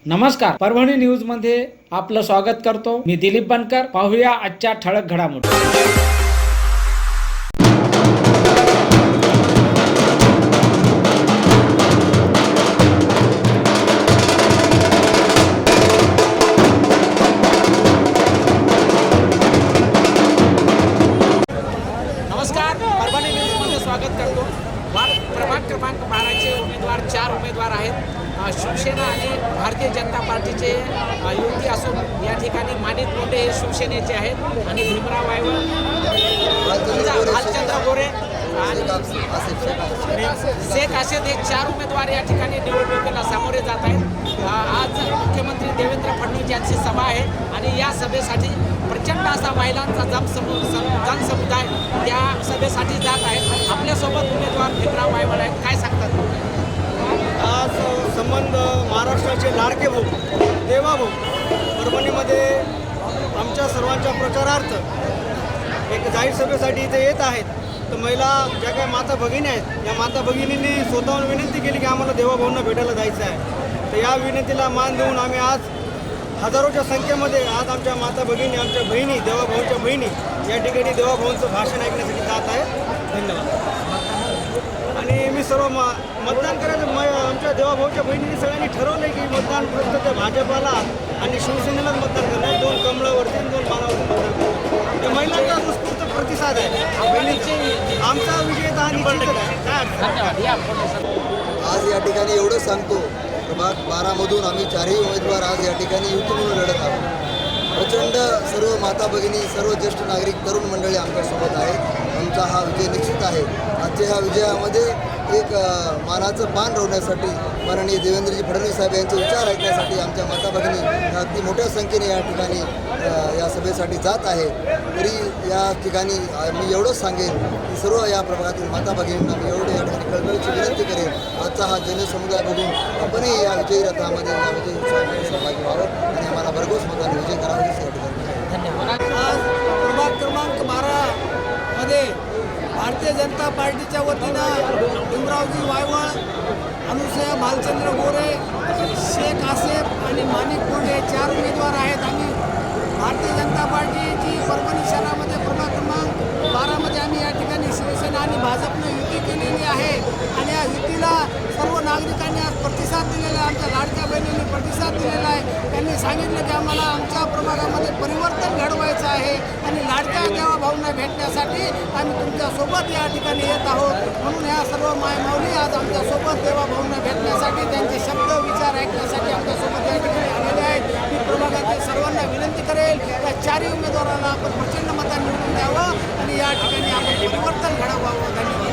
नमस्कार, परभणी न्यूज मध्ये आपलं स्वागत करतो। मी दिलीप बनकर। पाहूया आजच्या ठळक घडामोडी। नमस्कार, परभणी न्यूज मध्ये स्वागत करतो। प्रभाग क्रमांक 12 चे उमेदवार 4 उमेदवार आहेत। शिवसेना आणि भारतीय जनता पार्टीचे युती असून या ठिकाणी माणिक मोठे हे शिवसेनेचे आहेत आणि भीमराव वायवळ, भालचंद्र गोरे आणि शेख आसिफ हे 4 उमेदवार या ठिकाणी निवडणुकीला सामोरे जात आहेत। आज मुख्यमंत्री देवेंद्र फडणवीस यांची सभा आहे आणि या सभेसाठी प्रचंड असा महिलांचा जनसमुदाय त्या सभेसाठी जात आहे। आपल्यासोबत उमेदवार भीमराव वायवळ आहेत। काय सांगतात? आज संबंध महाराष्ट्राचे लाडके भाऊ देवाभाऊ परभणीमध्ये आमच्या सर्वांच्या प्रचारार्थ एक जाहीर सभेसाठी इथे येत आहेत। तर महिला ज्या काही माता भगिनी आहेत, या माता भगिनींनी स्वतःहून विनंती केली की आम्हाला देवाभाऊंना भेटायला जायचं आहे। तर या विनंतीला मान देऊन आम्ही आज हजारोच्या संख्येमध्ये आज आमच्या माता भगिनी, आमच्या बहिणी, देवाभाऊंच्या बहिणी या ठिकाणी देवाभाऊंचं भाषण ऐकण्यासाठी जात आहे। धन्यवाद। आणि मी सर्व मतदान करायचं आमच्या देवाभाऊच्या बहिणींनी सगळ्यांनी ठरवलं की मतदान फक्त त्या भाजपाला आणि शिवसेनेलाच मतदान करणार, 2 कमळावरती 2 मानावरती मतदान करणार। त्या महिलांचा उत्स्फूर्त प्रतिसाद आहे। बहिणीचे आमचा विजय हा निश्चितच आहे। आज या ठिकाणी एवढं सांगतो, प्रभाग 12मधून आम्ही 4ही उमेदवार आज या ठिकाणी युती म्हणून लढत आहोत। प्रचंड सर्व माता भगिनी, सर्व ज्येष्ठ नागरिक, तरुण मंडळी आमच्यासोबत आहेत। आमचा हा विजय निश्चित आहे। आजच्या ह्या विजयामध्ये एक मानाचं पान रोवण्यासाठी माननीय देवेंद्रजी फडणवीस साहेब यांचे विचार ऐकण्यासाठी आमच्या माता भगिनी अगदी मोठ्या संख्येने या ठिकाणी या सभेसाठी जात आहे। तरी या ठिकाणी मी एवढंच सांगेन की सर्व या प्रभागातील माता भगिनींना मी एवढे या ठिकाणी कळकळीची विनंती करेन, आजचा हा जनसमुदाय बघून आपणही या विजयी रथामध्ये या विजयी उत्सवामध्ये सहभागी व्हावं आणि आम्हाला भरघोस मताने विजय करावा या ठिकाणी धन्यवाद। आज प्रभाग क्रमांक 12 मध्ये भारतीय जनता पार्टीच्या वतीनं भीमरावजी वायवळ, अनुसया भालचंद्र गोरे, शेख आसिफ आणि माणिक मोठे 4 उमेदवार आहेत। आम्ही भारतीय जनता पार्टीची परभणी शहरामध्ये प्रभाग क्रमांक 12मध्ये आम्ही या ठिकाणी शिवसेना आणि भाजपनं युती केलेली आहे आणि या युतीला सर्व नागरिकांनी आज प्रतिसाद दिलेला आहे। आमच्या लाडक्या बहिणींनी प्रतिसाद दिलेला आहे। त्यांनी सांगितलं की आम्हाला आमच्या प्रभागामध्ये परिवर्तन घडवायचं आहे आणि लाडक्या देवाभाऊंना भेटण्यासाठी आम्ही तुमच्यासोबत या ठिकाणी येत आहोत। म्हणून ह्या सर्व मायमाऊली आज आमच्यासोबत देवाभाऊंना भेटण्यासाठी, त्यांचे शब्द विचार ऐकण्यासाठी आमच्यासोबत या ठिकाणी आलेले आहेत। मी प्रभागातील सर्वांना विनंती करेल या 4ही उमेदवारांना आपण प्रचंड मतांनी निवडून द्यावं आणि या ठिकाणी आपण परिवर्तन घडवावं। धन्यवाद।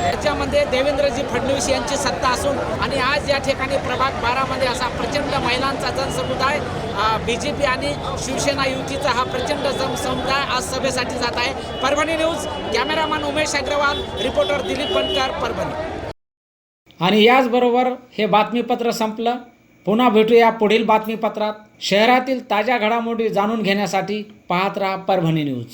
राज्यामध्ये देवेंद्रजी फडणवीस यांची सत्ता असून आणि आज या ठिकाणी प्रभाग 12मध्ये असा प्रचंड महिलांचा जनसमुदाय BJP आणि शिवसेना युतीचा हा प्रचंड जनसमुदाय आज सभेसाठी जात आहे। Parbhani news, cameraman Umesh Agrawal, reporter Dilip Bankar, Parbhani. आणि याचबरोबर हे बातमीपत्र संपलं। पुन्हा भेटूया पुढील बातमीपत्रात। शहरातील ताज्या घडामोडी जाणून घेण्यासाठी पाहत रहा परभणी न्यूज।